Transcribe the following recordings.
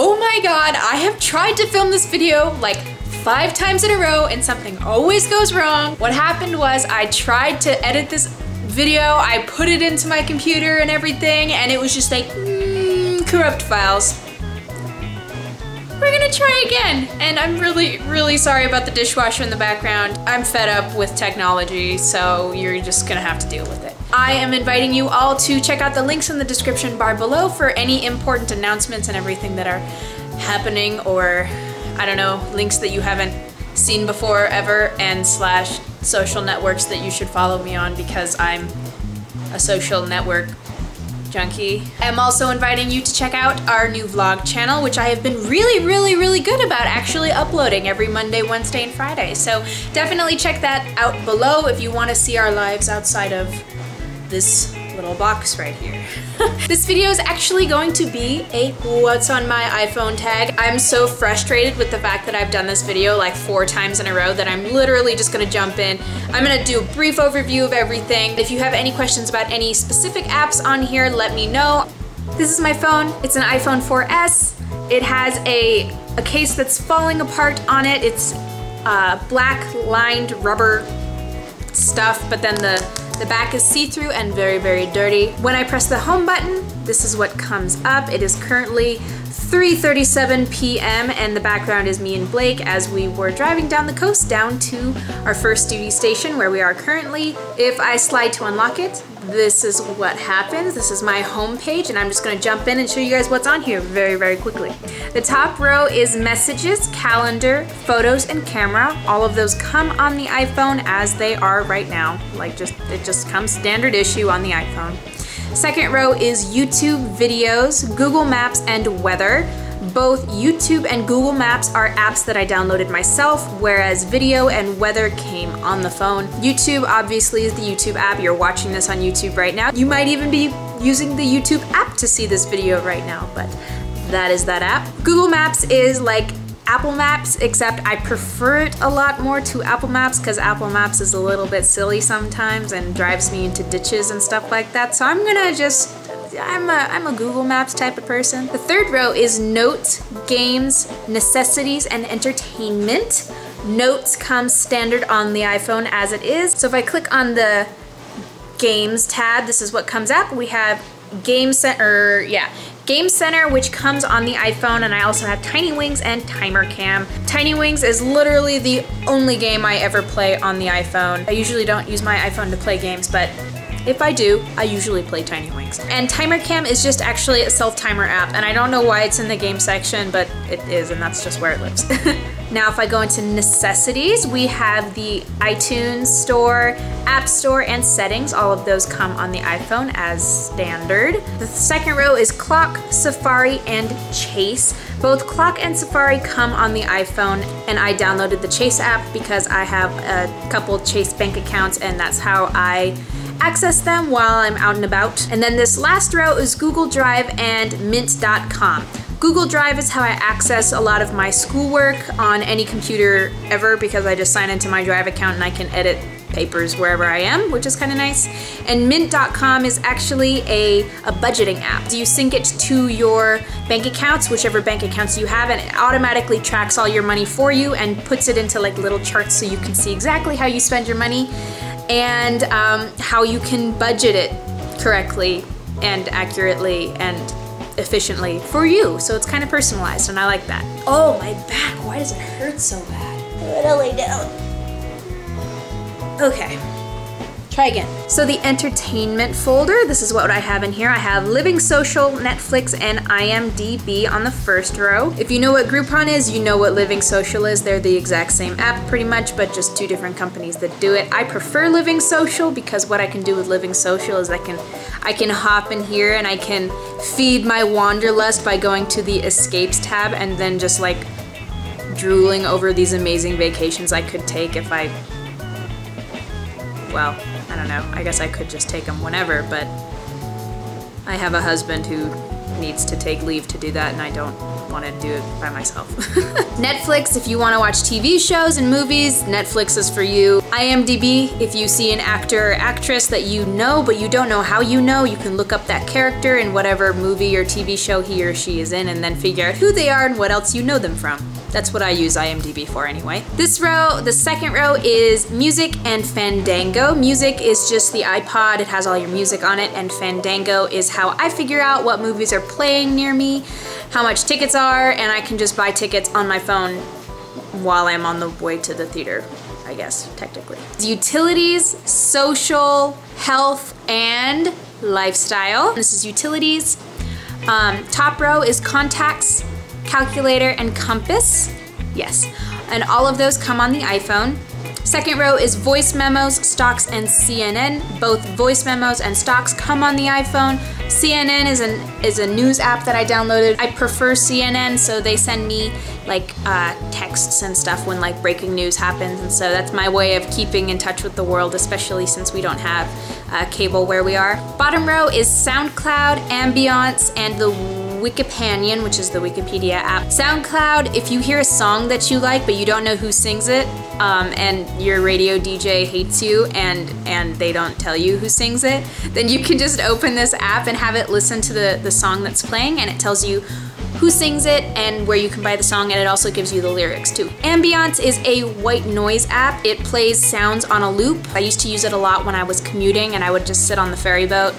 Oh my god, I have tried to film this video like 5 times in a row and something always goes wrong. What happened was I tried to edit this video, I put it into my computer and everything, and it was just like, corrupt files. We're gonna try again. And I'm really sorry about the dishwasher in the background. I'm fed up with technology, so you're just gonna have to deal with it. I am inviting you all to check out the links in the description bar below for any important announcements and everything that are happening, or I don't know, links that you haven't seen before ever, and / social networks that you should follow me on because I'm a social network junkie. I'm also inviting you to check out our new vlog channel, which I have been really good about actually uploading every Monday, Wednesday, and Friday. So definitely check that out below if you want to see our lives outside of this little box right here. This video is actually going to be a what's on my iPhone tag. I'm so frustrated with the fact that I've done this video like 4 times in a row that I'm literally just gonna jump in. I'm gonna do a brief overview of everything. If you have any questions about any specific apps on here, let me know. This is my phone. It's an iPhone 4S. It has a case that's falling apart on it. It's black lined rubber stuff, but then the back is see-through and very dirty. When I press the home button, this is what comes up. It is currently 3:37 p.m. and the background is me and Blake as we were driving down the coast down to our first duty station where we are currently. If I slide to unlock it, this is what happens. This is my home page, and I'm just gonna jump in and show you guys what's on here very quickly. The top row is messages, calendar, photos, and camera. All of those come on the iPhone as they are right now. Like it just comes standard issue on the iPhone. Second row is YouTube videos, Google Maps, and weather. Both YouTube and Google Maps are apps that I downloaded myself, whereas video and weather came on the phone. YouTube obviously is the YouTube app. You're watching this on YouTube right now. You might even be using the YouTube app to see this video right now, but that is that app. Google Maps is like Apple Maps, except I prefer it a lot more to Apple Maps because Apple Maps is a little bit silly sometimes and drives me into ditches and stuff like that. So I'm a Google Maps type of person. The third row is notes, games, necessities, and entertainment. Notes comes standard on the iPhone as it is. So if I click on the games tab, this is what comes up. We have Game Center, which comes on the iPhone, and I also have Tiny Wings and Timer Cam. Tiny Wings is literally the only game I ever play on the iPhone. I usually don't use my iPhone to play games, but if I do, I usually play Tiny Wings. And Timer Cam is just actually a self-timer app, and I don't know why it's in the game section, but it is, and that's just where it lives. Now if I go into necessities, we have the iTunes Store, App Store, and settings. All of those come on the iPhone as standard. The second row is Clock, Safari, and Chase. Both Clock and Safari come on the iPhone, and I downloaded the Chase app because I have a couple Chase bank accounts, and that's how I access them while I'm out and about. And then this last row is Google Drive and Mint.com. Google Drive is how I access a lot of my schoolwork on any computer ever because I just sign into my Drive account and I can edit papers wherever I am, which is kind of nice. And Mint.com is actually a budgeting app. You sync it to your bank accounts, whichever bank accounts you have, and it automatically tracks all your money for you and puts it into like little charts so you can see exactly how you spend your money and how you can budget it correctly and accurately and efficiently for you. So it's kind of personalized, and I like that. Oh, my back, why does it hurt so bad? I'm gonna lay down. Okay, try again. So the entertainment folder, this is what I have in here. I have Living Social, Netflix, and IMDb on the first row. If you know what Groupon is, you know what Living Social is. They're the exact same app pretty much, but just 2 different companies that do it. I prefer Living Social because what I can do with Living Social is I can hop in here and I can feed my wanderlust by going to the Escapes tab and then just like drooling over these amazing vacations I could take if I, well, I don't know, I guess I could just take them whenever, but I have a husband who needs to take leave to do that, and I don't want to do it by myself. Netflix, if you want to watch TV shows and movies, Netflix is for you. IMDb, if you see an actor or actress that you know but you don't know how you know, you can look up that character in whatever movie or TV show he or she is in and then figure out who they are and what else you know them from. That's what I use IMDb for anyway. This row, the second row, is music and Fandango. Music is just the iPod, it has all your music on it, and Fandango is how I figure out what movies are playing near me, how much tickets are, and I can just buy tickets on my phone while I'm on the way to the theater, I guess, technically. Utilities, social, health, and lifestyle. This is utilities. Top row is contacts, calculator, and compass. Yes, and all of those come on the iPhone. Second row is voice memos, stocks, and CNN. Both voice memos and stocks come on the iPhone. CNN is a news app that I downloaded. I prefer CNN, so they send me like texts and stuff when like breaking news happens, and so that's my way of keeping in touch with the world, especially since we don't have cable where we are. Bottom row is SoundCloud, Ambiance, and the Wikipanion, which is the Wikipedia app. SoundCloud, if you hear a song that you like but you don't know who sings it, and your radio DJ hates you and they don't tell you who sings it, then you can just open this app and have it listen to the song that's playing, and it tells you who sings it and where you can buy the song, and it also gives you the lyrics too. Ambiance is a white noise app. It plays sounds on a loop. I used to use it a lot when I was commuting, and I would just sit on the ferry boat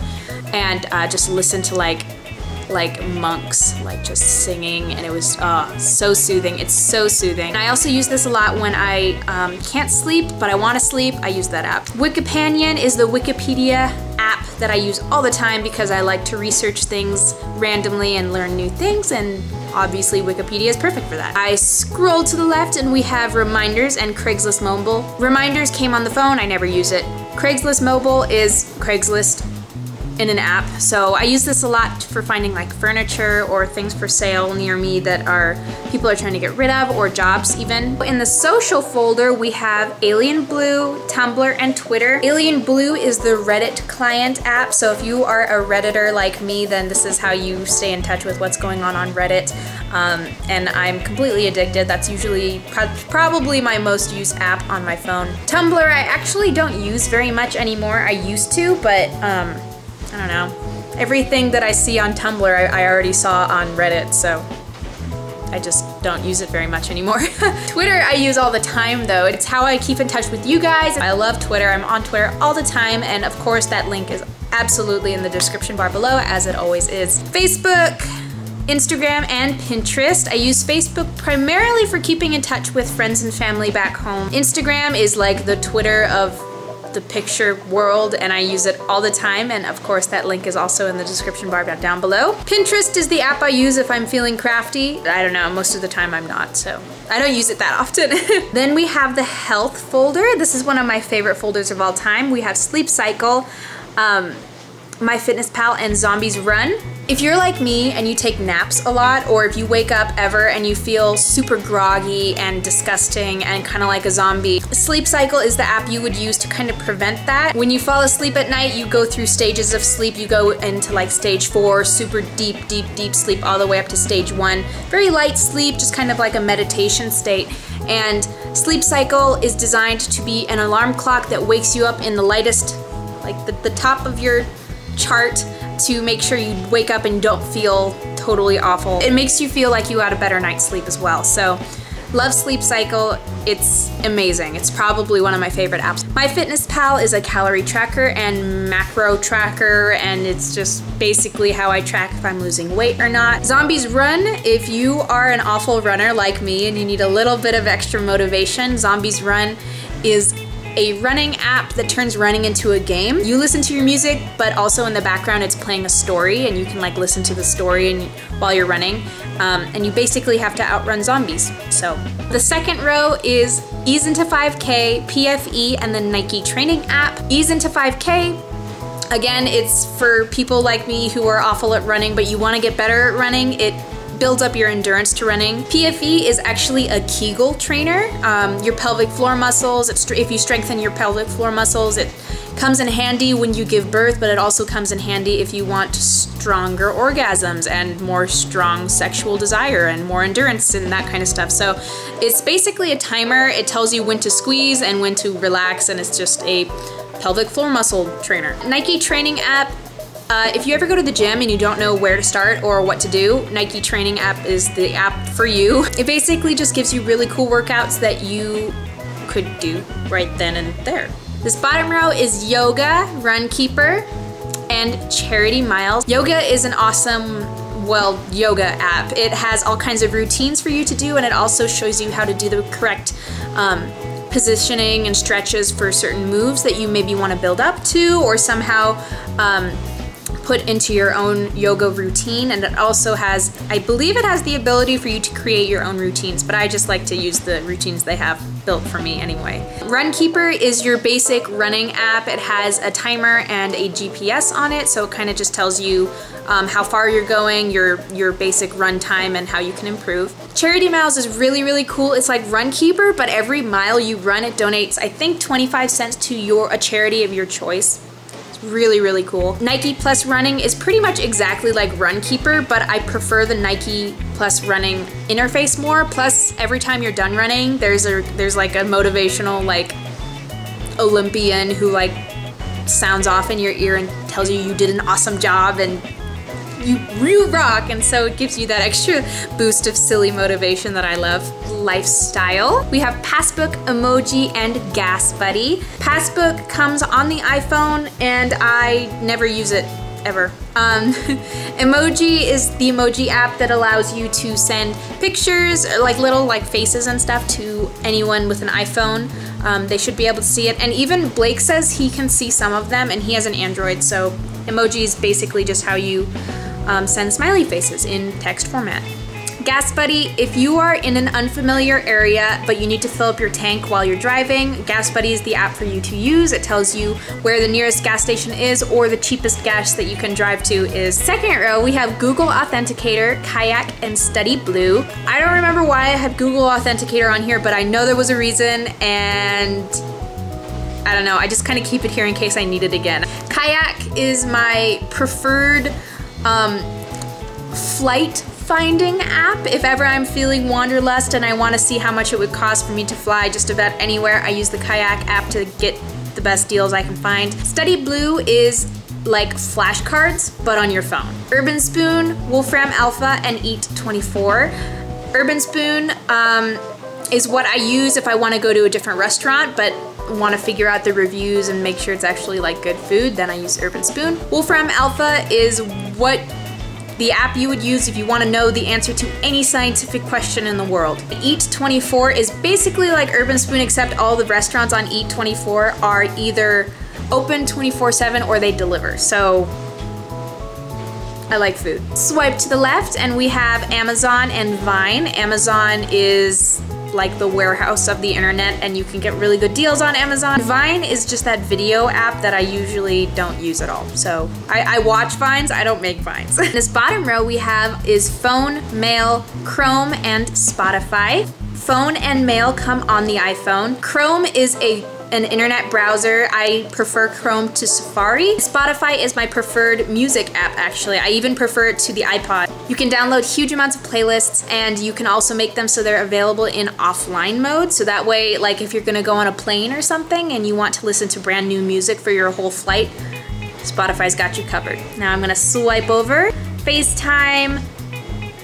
and just listen to like monks, like just singing, and it was so soothing. It's so soothing. And I also use this a lot when I can't sleep, but I want to sleep. I use that app. Wikipanion is the Wikipedia app that I use all the time because I like to research things randomly and learn new things, and obviously Wikipedia is perfect for that. I scroll to the left and we have Reminders and Craigslist Mobile. Reminders came on the phone, I never use it. Craigslist Mobile is Craigslist in an app, so I use this a lot for finding like furniture or things for sale near me that people are trying to get rid of, or jobs even. In the social folder we have Alien Blue, Tumblr, and Twitter. Alien Blue is the Reddit client app, so if you are a Redditor like me, then this is how you stay in touch with what's going on Reddit. And I'm completely addicted. That's usually probably my most used app on my phone. Tumblr I actually don't use very much anymore. I used to, but I don't know. Everything that I see on Tumblr I already saw on Reddit, so I just don't use it very much anymore. Twitter I use all the time though. It's how I keep in touch with you guys. I love Twitter. I'm on Twitter all the time, and of course that link is absolutely in the description bar below, as it always is. Facebook, Instagram, and Pinterest. I use Facebook primarily for keeping in touch with friends and family back home. Instagram is like the Twitter of the picture world, and I use it all the time, and of course that link is also in the description bar down below. Pinterest is the app I use if I'm feeling crafty. I don't know, most of the time I'm not, so I don't use it that often. Then we have the health folder. This is one of my favorite folders of all time. We have Sleep Cycle, MyFitnessPal, and Zombies Run. If you're like me and you take naps a lot, or if you wake up ever and you feel super groggy and disgusting and kind of like a zombie, Sleep Cycle is the app you would use to kind of prevent that. When you fall asleep at night, you go through stages of sleep. You go into like stage 4, super deep sleep, all the way up to stage 1. Very light sleep, just kind of like a meditation state. And Sleep Cycle is designed to be an alarm clock that wakes you up in the lightest, like the top of your chart, to make sure you wake up and don't feel totally awful. It makes you feel like you had a better night's sleep as well. So love Sleep Cycle. It's amazing. It's probably one of my favorite apps. MyFitnessPal is a calorie tracker and macro tracker, and it's just basically how I track if I'm losing weight or not. Zombies Run, if you are an awful runner like me and you need a little bit of extra motivation, Zombies Run is a running app that turns running into a game. You listen to your music, but also in the background it's playing a story, and you can like listen to the story while you're running, and you basically have to outrun zombies. So the second row is Ease Into 5K, PFE, and the Nike training app. Ease Into 5K, again, it's for people like me who are awful at running but you want to get better at running. It builds up your endurance to running. PFE is actually a Kegel trainer. Your pelvic floor muscles, if you strengthen your pelvic floor muscles, it comes in handy when you give birth, but it also comes in handy if you want stronger orgasms and more strong sexual desire and more endurance and that kind of stuff. So it's basically a timer. It tells you when to squeeze and when to relax, and it's just a pelvic floor muscle trainer. Nike Training app. If you ever go to the gym and you don't know where to start or what to do, Nike Training app is the app for you. It basically just gives you really cool workouts that you could do right then and there. This bottom row is Yoga, Runkeeper, and Charity Miles. Yoga is an awesome, well, yoga app. It has all kinds of routines for you to do, and it also shows you how to do the correct positioning and stretches for certain moves that you maybe want to build up to or somehow put into your own yoga routine. And it also has, I believe it has the ability for you to create your own routines, but I just like to use the routines they have built for me anyway. Runkeeper is your basic running app. It has a timer and a GPS on it, so it kind of just tells you how far you're going, your basic run time, and how you can improve. Charity Miles is really, really cool. It's like Runkeeper, but every mile you run, it donates, I think, 25 cents to a charity of your choice. Really, really cool. Nike Plus Running is pretty much exactly like Runkeeper, but I prefer the Nike Plus Running interface more. Plus, every time you're done running, there's like a motivational like Olympian who like sounds off in your ear and tells you did an awesome job and you rock, and so it gives you that extra boost of silly motivation that I love. Lifestyle. We have Passbook, Emoji, and Gas Buddy. Passbook comes on the iPhone and I never use it ever. Emoji is the emoji app that allows you to send pictures, like little like faces and stuff, to anyone with an iPhone. They should be able to see it, and even Blake says he can see some of them, and he has an Android, so emoji is basically just how you send smiley faces in text format. Gas Buddy, if you are in an unfamiliar area but you need to fill up your tank while you're driving, Gas Buddy is the app for you to use. It tells you where the nearest gas station is or the cheapest gas that you can drive to is. Second row, we have Google Authenticator, Kayak, and Study Blue. I don't remember why I have Google Authenticator on here, but I know there was a reason, and I don't know, I just kind of keep it here in case I need it again. Kayak is my preferred flight finding app. If ever I'm feeling wanderlust and I want to see how much it would cost for me to fly just about anywhere, I use the Kayak app to get the best deals I can find. Study Blue is like flashcards, but on your phone. Urban Spoon, Wolfram Alpha, and Eat24. Urban Spoon is what I use if I want to go to a different restaurant, but want to figure out the reviews and make sure it's actually like good food, then I use Urban Spoon. Wolfram Alpha is what the app you would use if you want to know the answer to any scientific question in the world. Eat24 is basically like Urban Spoon, except all the restaurants on Eat24 are either open 24/7 or they deliver. So I like food. Swipe to the left and we have Amazon and Vine. Amazon is like the warehouse of the internet, and you can get really good deals on Amazon. Vine is just that video app that I usually don't use at all. So I watch Vines, I don't make Vines. This bottom row we have is Phone, Mail, Chrome, and Spotify. Phone and Mail come on the iPhone. Chrome is an internet browser. I prefer Chrome to Safari. Spotify is my preferred music app, actually. I even prefer it to the iPod. You can download huge amounts of playlists, and you can also make them so they're available in offline mode. So that way, like if you're gonna go on a plane or something and you want to listen to brand new music for your whole flight, Spotify's got you covered. Now I'm gonna swipe over. FaceTime,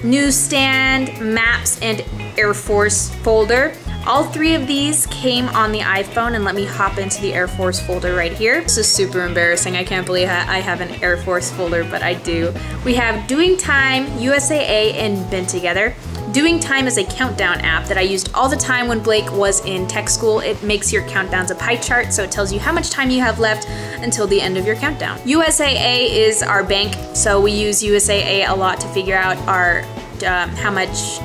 Newsstand, Maps, and Air Force folder. All three of these came on the iPhone, and let me hop into the Air Force folder right here. This is super embarrassing. I can't believe I have an Air Force folder, but I do. We have Doing Time, USAA, and Been Together. Doing Time is a countdown app that I used all the time when Blake was in tech school. It makes your countdowns a pie chart, so it tells you how much time you have left until the end of your countdown. USAA is our bank, so we use USAA a lot to figure out our how much,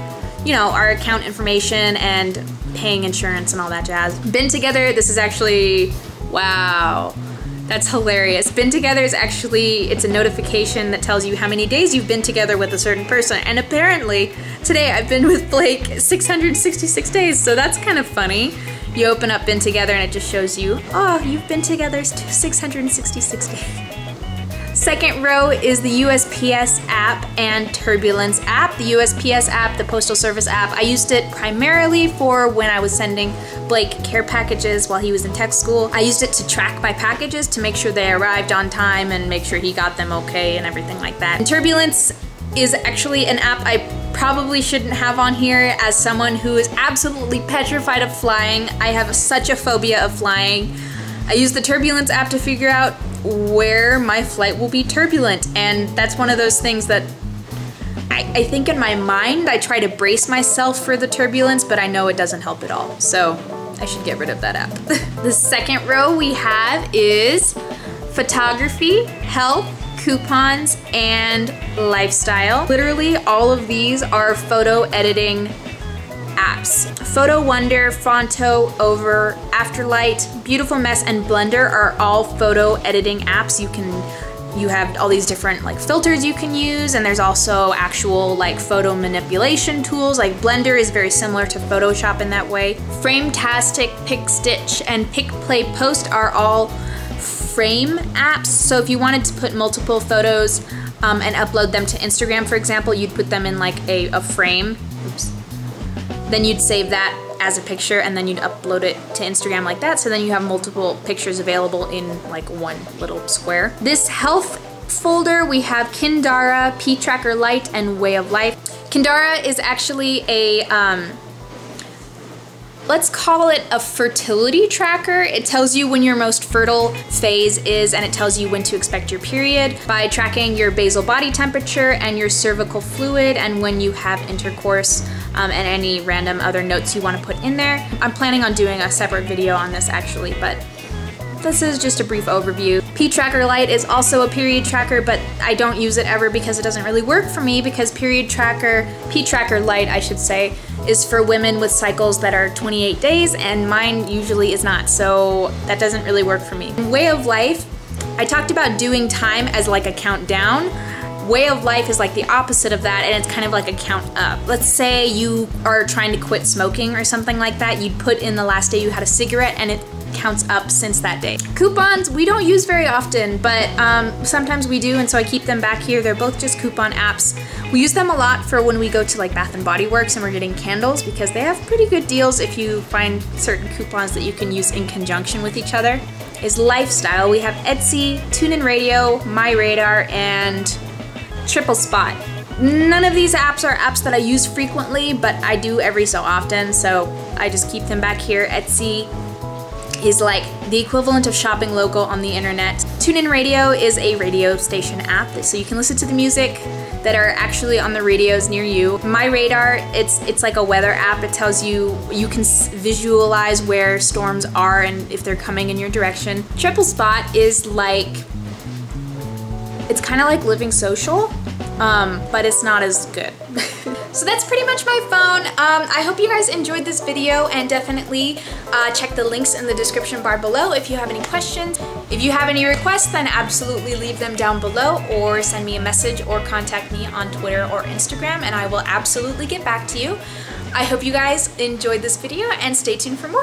you know, our account information and paying insurance and all that jazz. Been Together, this is actually, wow. That's hilarious. Been together is actually, it's a notification that tells you how many days you've been together with a certain person. And apparently today I've been with Blake 666 days, so that's kind of funny. You open up Been Together and it just shows you, oh, you've been together 666 days. Second row is the USPS app and Turbulence app. The USPS app, the Postal Service app, I used it primarily for when I was sending Blake care packages while he was in tech school. I used it to track my packages to make sure they arrived on time and make sure he got them okay and everything like that. And Turbulence is actually an app I probably shouldn't have on here as someone who is absolutely petrified of flying. I have such a phobia of flying. I use the Turbulence app to figure out where my flight will be turbulent, and that's one of those things that I think in my mind I try to brace myself for the turbulence, but I know it doesn't help at all, so I should get rid of that app. The second row we have is photography, health, coupons, and lifestyle. Literally all of these are photo editing apps. Photo Wonder, Fonto, Over, Afterlight, Beautiful Mess, and Blender are all photo editing apps. You have all these different like filters you can use, and there's also actual like photo manipulation tools. Like Blender is very similar to Photoshop in that way. Frametastic, PicStitch, and PicPlayPost are all frame apps. So if you wanted to put multiple photos and upload them to Instagram, for example, you'd put them in like a frame. Oops. Then you'd save that as a picture and then you'd upload it to Instagram like that, so then you have multiple pictures available in like one little square. This health folder, we have Kindara, P-Tracker Lite, and Way of Life. Kindara is actually a, let's call it a fertility tracker. It tells you when your most fertile phase is, and it tells you when to expect your period by tracking your basal body temperature and your cervical fluid and when you have intercourse, and any random other notes you want to put in there. I'm planning on doing a separate video on this actually, but this is just a brief overview. P-Tracker Lite is also a period tracker, but I don't use it ever because it doesn't really work for me, because P-Tracker Lite, I should say, is for women with cycles that are 28 days, and mine usually is not, so that doesn't really work for me. Way of Life, I talked about doing time as like a countdown. Way of Life is like the opposite of that, and it's kind of like a count up. Let's say you are trying to quit smoking or something like that. You'd put in the last day you had a cigarette and it counts up since that day. Coupons, we don't use very often, but sometimes we do, and so I keep them back here. They're both just coupon apps. We use them a lot for when we go to like Bath & Body Works and we're getting candles, because they have pretty good deals if you find certain coupons that you can use in conjunction with each other. Is Lifestyle. We have Etsy, TuneIn Radio, MyRadar, and Triple Spot. None of these apps are apps that I use frequently, but I do every so often, so I just keep them back here. Etsy is like the equivalent of shopping local on the internet. TuneIn Radio is a radio station app, so you can listen to the music that are actually on the radios near you. MyRadar, it's like a weather app. It tells you, you can visualize where storms are and if they're coming in your direction. Triple Spot is like, it's kind of like Living Social, but it's not as good. So that's pretty much my phone. I hope you guys enjoyed this video, and definitely check the links in the description bar below if you have any questions. If you have any requests, then absolutely leave them down below, or send me a message or contact me on Twitter or Instagram, and I will absolutely get back to you. I hope you guys enjoyed this video, and stay tuned for more.